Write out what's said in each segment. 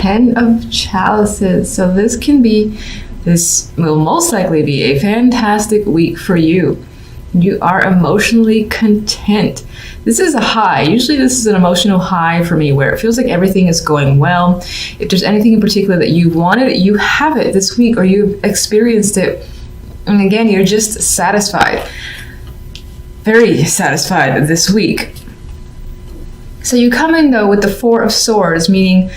Ten of Chalices. So this will most likely be a fantastic week for you. You are emotionally content. This is a high. Usually this is an emotional high for me where it feels like everything is going well. If there's anything in particular that you wanted, you have it this week or you've experienced it. And again, you're just satisfied. Very satisfied this week. So you come in though with the Four of Swords, meaning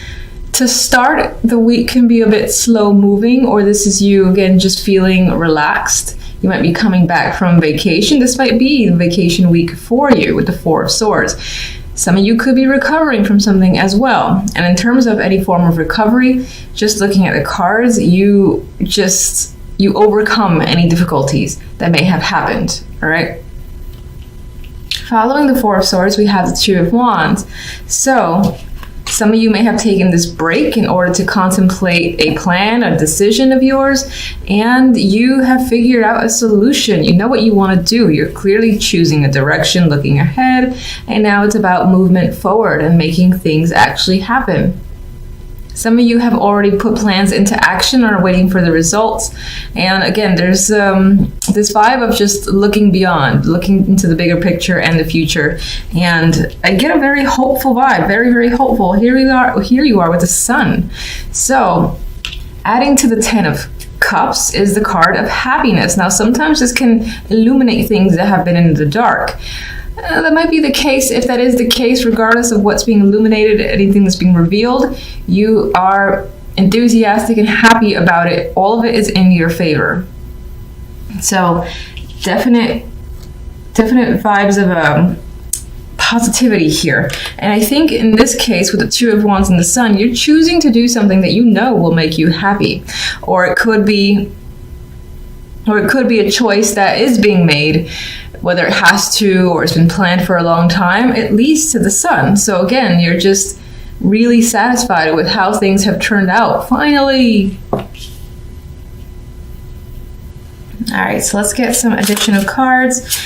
to start the week can be a bit slow moving, or this is you again just feeling relaxed. You might be coming back from vacation. This might be the vacation week for you with the Four of Swords. Some of you could be recovering from something as well. And in terms of any form of recovery, just looking at the cards, you overcome any difficulties that may have happened, all right? Following the Four of Swords, we have the Two of Wands. So some of you may have taken this break in order to contemplate a plan, a decision of yours, and you have figured out a solution. You know what you want to do. You're clearly choosing a direction, looking ahead, and now it's about movement forward and making things actually happen. Some of you have already put plans into action or are waiting for the results. And again, there's this vibe of just looking beyond, looking into the bigger picture and the future. And I get a very hopeful vibe, very, very hopeful. Here you are with the Sun. So adding to the Ten of Cups is the card of happiness. Now, sometimes this can illuminate things that have been in the dark. That might be the case. If that is the case, regardless of what's being illuminated, anything that's being revealed, you are enthusiastic and happy about it. All of it is in your favor. So definite vibes of positivity here. And I think in this case, with the Two of Wands and the Sun, you're choosing to do something that you know will make you happy. Or it could be a choice that is being made, whether it has to or it's been planned for a long time. It leads to the Sun. So again, you're just really satisfied with how things have turned out. Finally. All right, so let's get some additional cards.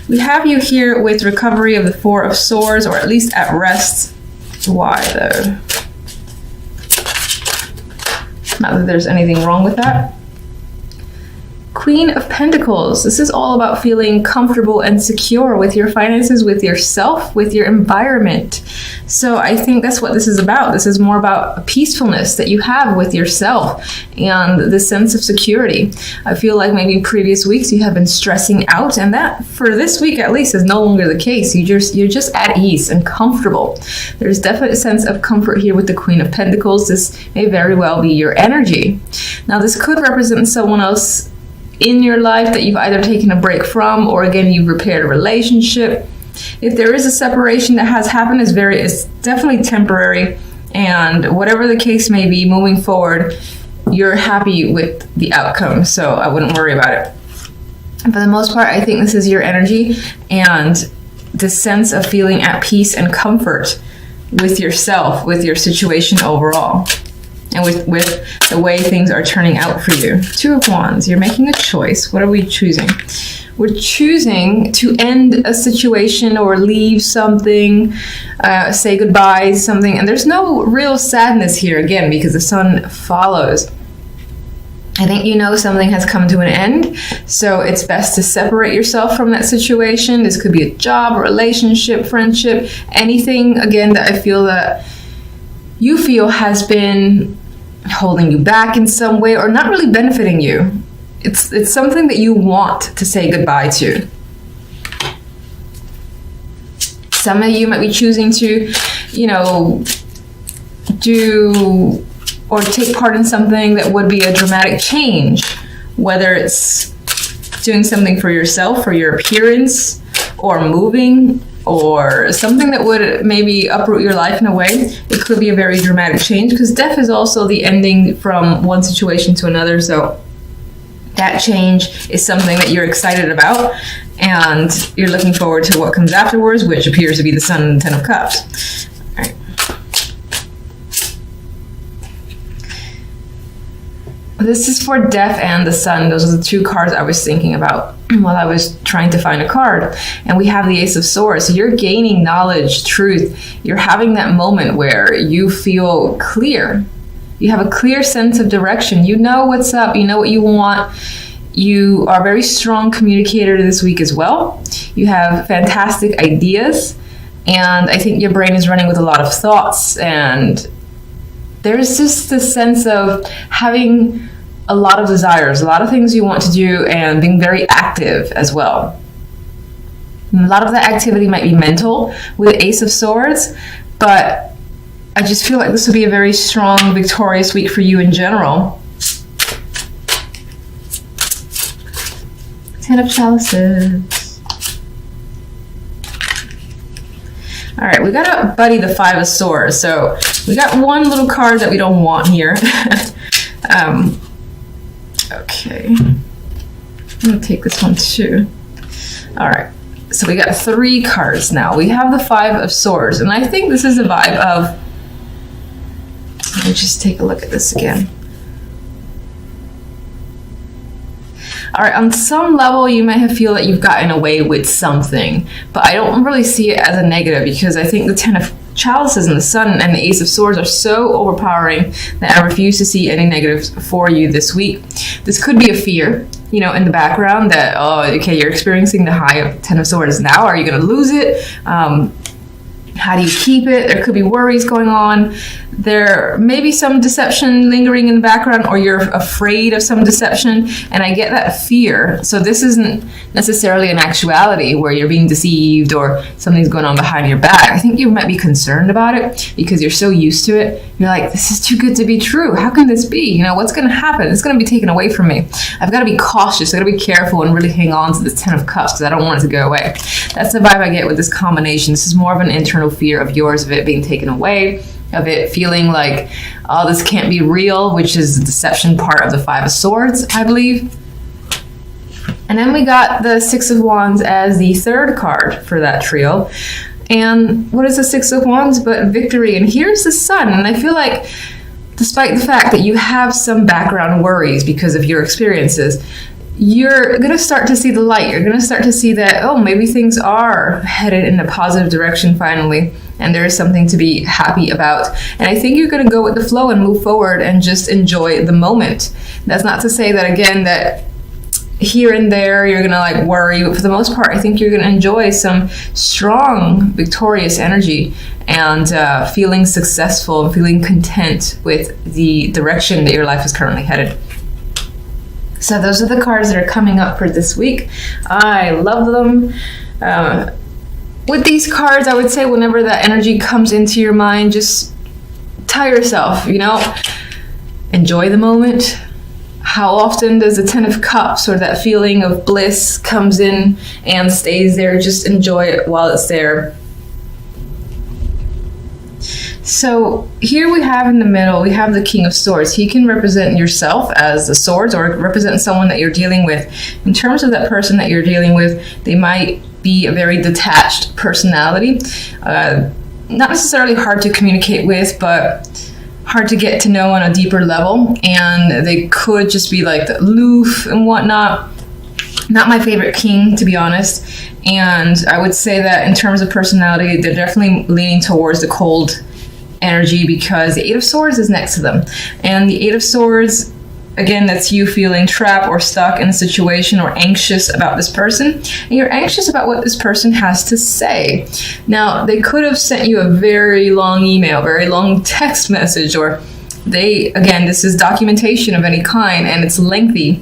We have you here with recovery of the Four of Swords, or at least at rest. Why though? Not that there's anything wrong with that. Queen of Pentacles. This is all about feeling comfortable and secure with your finances, with yourself, with your environment. So I think that's what this is about. This is more about a peacefulness that you have with yourself and the sense of security. I feel like maybe previous weeks you have been stressing out, and that for this week at least is no longer the case. You're just at ease and comfortable. There's definitely a sense of comfort here with the Queen of Pentacles. This may very well be your energy. Now this could represent someone else in your life that you've either taken a break from, or again, you've repaired a relationship. If there is a separation that has happened, it's definitely temporary. And whatever the case may be, moving forward, you're happy with the outcome. So I wouldn't worry about it. For the most part, I think this is your energy and the sense of feeling at peace and comfort with yourself, with your situation overall. And with the way things are turning out for you. Two of Wands, you're making a choice. What are we choosing? We're choosing to end a situation or leave something, say goodbye to something. And there's no real sadness here, again, because the Sun follows. I think you know something has come to an end, so it's best to separate yourself from that situation. This could be a job, relationship, friendship, anything, again, that I feel that you feel has been holding you back in some way or not really benefiting you. It's something that you want to say goodbye to. Some of you might be choosing to, do or take part in something that would be a dramatic change, whether it's doing something for yourself, for your appearance, or moving, or something that would maybe uproot your life in a way. It could be a very dramatic change, because death is also the ending from one situation to another. So that change is something that you're excited about, and you're looking forward to what comes afterwards, which appears to be the Sun and the Ten of Cups. All right. This is for Death and the Sun. Those are the two cards I was thinking about while I was trying to find a card. And we have the Ace of Swords. So you're gaining knowledge, truth. You're having that moment where you feel clear. You have a clear sense of direction. You know what's up. You know what you want. You are a very strong communicator this week as well. You have fantastic ideas. And I think your brain is running with a lot of thoughts. And there's just this sense of having a lot of desires, a lot of things you want to do, and being very active as well. And a lot of that activity might be mental with Ace of Swords, but I just feel like this will be a very strong, victorious week for you in general. Ten of Chalices. All right, we got to buddy the Five of Swords. So we got one little card that we don't want here. Okay. I'm going to take this one too. All right. So we got 3 cards now. We have the Five of Swords. And I think this is a vibe of... Let me just take a look at this again. All right, on some level, you might feel that you've gotten away with something, but I don't really see it as a negative because I think the Ten of Chalices and the Sun and the Ace of Swords are so overpowering that I refuse to see any negatives for you this week. This could be a fear, you know, in the background that, oh, okay, you're experiencing the high of Ten of Swords now. Are you going to lose it? How do you keep it? There could be worries going on. There may be some deception lingering in the background, or you're afraid of some deception, and I get that fear. So this isn't necessarily an actuality where you're being deceived or something's going on behind your back. I think you might be concerned about it because you're so used to it. You're like, this is too good to be true. How can this be? You know, what's going to happen? It's going to be taken away from me. I've got to be cautious. I've got to be careful and really hang on to this Ten of Cups because I don't want it to go away. That's the vibe I get with this combination. This is more of an internal fear of yours, of it being taken away, of it feeling like, oh, this can't be real, which is the deception part of the Five of Swords, I believe. And then we got the Six of Wands as the 3rd card for that trio. And what is the Six of Wands but victory? And here's the Sun. And I feel like despite the fact that you have some background worries because of your experiences, you're going to start to see the light. You're going to start to see that, oh, maybe things are headed in a positive direction finally, and there is something to be happy about. And I think you're going to go with the flow and move forward and just enjoy the moment. That's not to say that, again, that here and there you're going to like worry, but for the most part, I think you're going to enjoy some strong, victorious energy and feeling successful, feeling content with the direction that your life is currently headed. So those are the cards that are coming up for this week. I love them. With these cards, I would say whenever that energy comes into your mind, just tell yourself, you know, enjoy the moment. How often does the Ten of Cups or that feeling of bliss comes in and stays there? Just enjoy it while it's there. So here we have in the middle, we have the King of Swords. He can represent yourself as the swords or represent someone that you're dealing with. In terms of that person that you're dealing with, they might be a very detached personality. Not necessarily hard to communicate with, but hard to get to know on a deeper level. And they could just be like aloof and whatnot. Not my favorite king, to be honest. And I would say that in terms of personality, they're definitely leaning towards the cold energy because the Eight of Swords is next to them. And the Eight of Swords, again, that's you feeling trapped or stuck in a situation or anxious about this person. And you're anxious about what this person has to say. Now, they could have sent you a very long email, very long text message, or again, this is documentation of any kind and it's lengthy.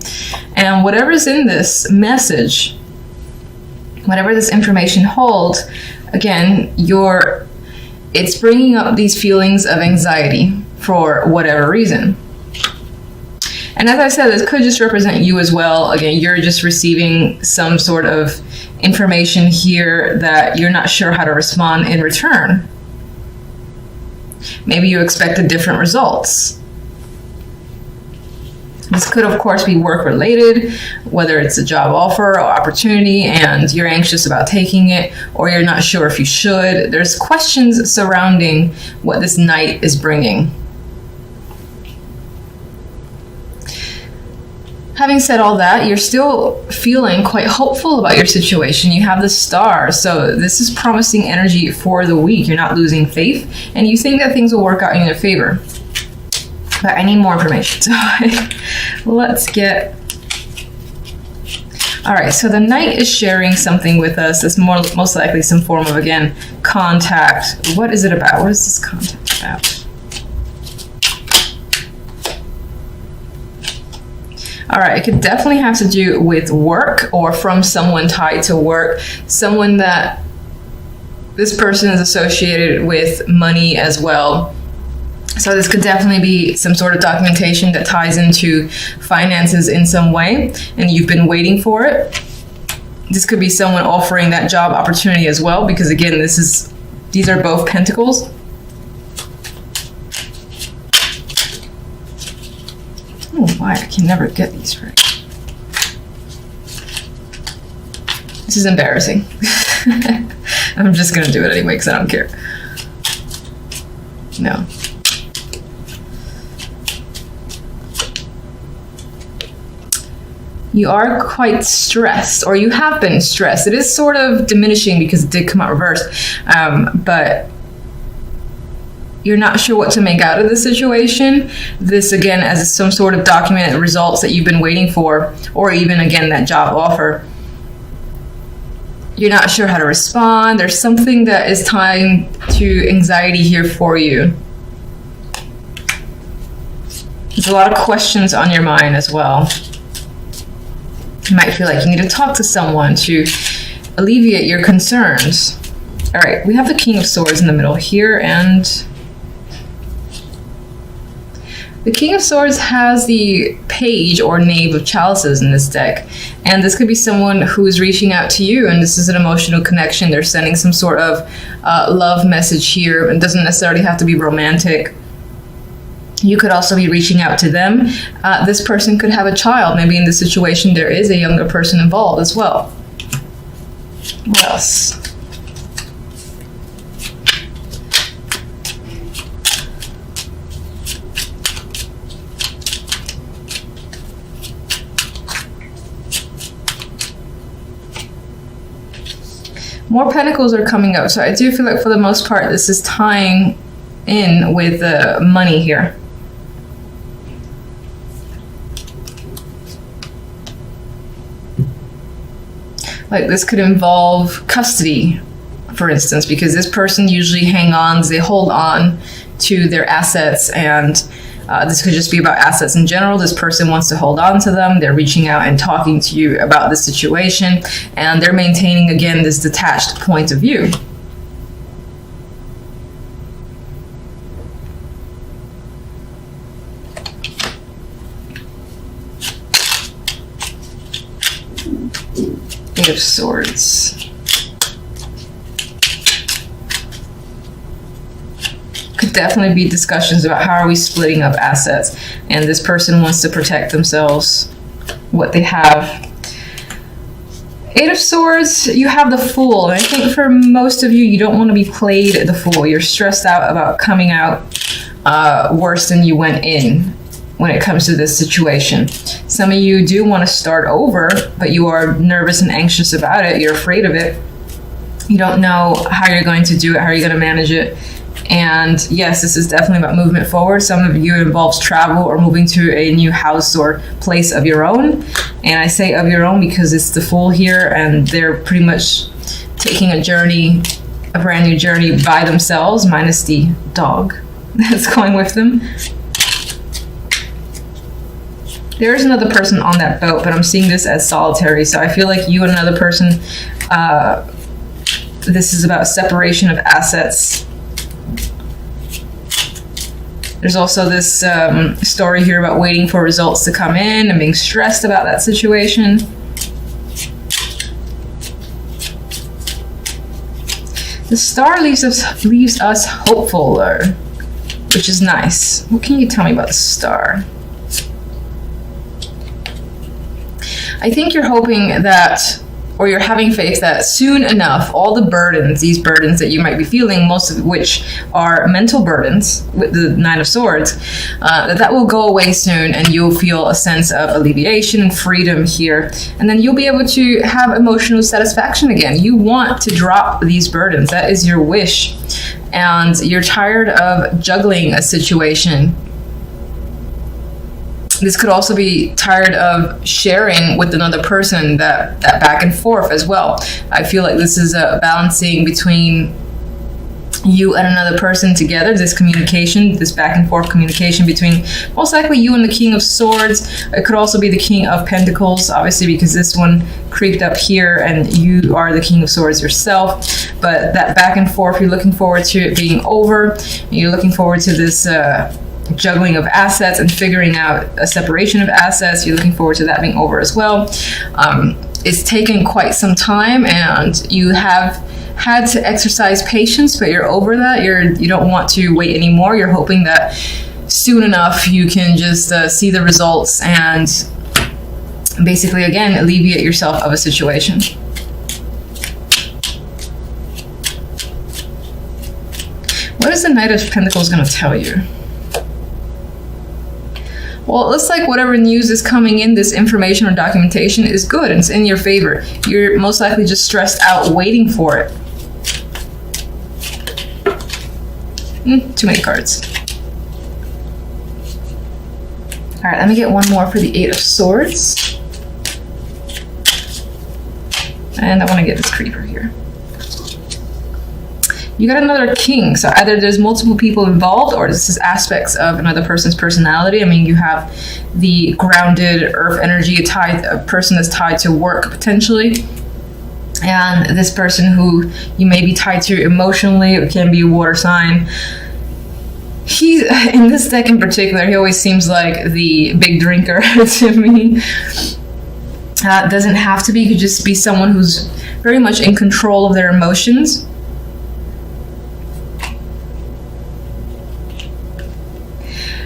And whatever's in this message, whatever this information holds, again, it's bringing up these feelings of anxiety for whatever reason. And as I said, this could just represent you as well. Again, you're just receiving some sort of information here that you're not sure how to respond in return. Maybe you expected different results. This could, of course, be work-related, whether it's a job offer or opportunity and you're anxious about taking it, or you're not sure if you should. There's questions surrounding what this Knight is bringing. Having said all that, you're still feeling quite hopeful about your situation. You have the Star, so this is promising energy for the week. You're not losing faith, and you think that things will work out in your favor. But I need more information. So let's get... All right, so the Knight is sharing something with us. It's most likely some form of, again, contact. What is it about? What is this contact about? All right, it could definitely have to do with work or from someone tied to work, someone that this person is associated with money as well. So this could definitely be some sort of documentation that ties into finances in some way, and you've been waiting for it. This could be someone offering that job opportunity as well, because again, these are both pentacles. Oh, why? I can never get these right. This is embarrassing. I'm just gonna do it anyway because I don't care. No. You are quite stressed, or you have been stressed. It is sort of diminishing because it did come out reversed, but you're not sure what to make out of the situation. This, again, as some sort of documented results that you've been waiting for, or even, again, that job offer. You're not sure how to respond. There's something that is tying to anxiety here for you. There's a lot of questions on your mind as well. You might feel like you need to talk to someone to alleviate your concerns. All right, we have the King of Swords in the middle here, and the King of Swords has the Page or Knave of Chalices in this deck. And this could be someone who is reaching out to you, and this is an emotional connection. They're sending some sort of love message here. It doesn't necessarily have to be romantic. You could also be reaching out to them. This person could have a child. Maybe in this situation there is a younger person involved as well. What else? More pentacles are coming up. So I do feel like for the most part this is tying in with the money here. Like this could involve custody, for instance, because this person usually they hold on to their assets, and this could just be about assets in general. This person wants to hold on to them. They're reaching out and talking to you about the situation, and they're maintaining, again, this detached point of view. Eight of Swords. Could definitely be discussions about how are we splitting up assets, and this person wants to protect themselves, what they have. Eight of Swords, you have the Fool. And I think for most of you, you don't want to be played the Fool. You're stressed out about coming out worse than you went in when it comes to this situation. Some of you do want to start over, but you are nervous and anxious about it. You're afraid of it. You don't know how you're going to do it, how you're going to manage it. And yes, this is definitely about movement forward. Some of you, it involves travel or moving to a new house or place of your own. And I say of your own because it's the Fool here, and they're pretty much taking a journey, a brand new journey by themselves, minus the dog that's going with them. There is another person on that boat, but I'm seeing this as solitary. So I feel like you and another person, this is about separation of assets. There's also this story here about waiting for results to come in and being stressed about that situation. The Star leaves us hopeful, which is nice. What can you tell me about the Star? I think you're hoping that, or you're having faith that soon enough, all the burdens, these burdens that you might be feeling, most of which are mental burdens with the Nine of Swords, that will go away soon, and you'll feel a sense of alleviation and freedom here. And then you'll be able to have emotional satisfaction again. You want to drop these burdens. That is your wish. And you're tired of juggling a situation. This could also be tired of sharing with another person, that back and forth as well. I feel like this is a balancing between you and another person together, this communication, this back and forth communication between most likely you and the King of Swords. It could also be the King of Pentacles, obviously, because this one creeped up here and you are the King of Swords yourself. But that back and forth, you're looking forward to it being over. You're looking forward to this juggling of assets and figuring out a separation of assets. You're looking forward to that being over as well. It's taken quite some time and you have had to exercise patience, but you're over that. You don't want to wait anymore. You're hoping that soon enough you can just see the results and basically, again, alleviate yourself of a situation. What is the Knight of Pentacles going to tell you? Well, it looks like whatever news is coming in, this information or documentation is good and it's in your favor. You're most likely just stressed out waiting for it. Too many cards. All right, let me get one more for the Eight of Swords. And I want to get this creeper here. You got another king, so either there's multiple people involved or this is aspects of another person's personality. I mean, you have the grounded earth energy, a person that's tied to work potentially, and this person who you may be tied to emotionally, it can be a water sign. He's, in this deck in particular, he always seems like the big drinker to me. Doesn't have to be, could just be someone who's very much in control of their emotions.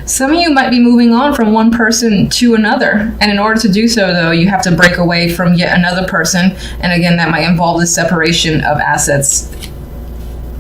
Some of you might be moving on from one person to another. And in order to do so, though, you have to break away from yet another person. And again, that might involve the separation of assets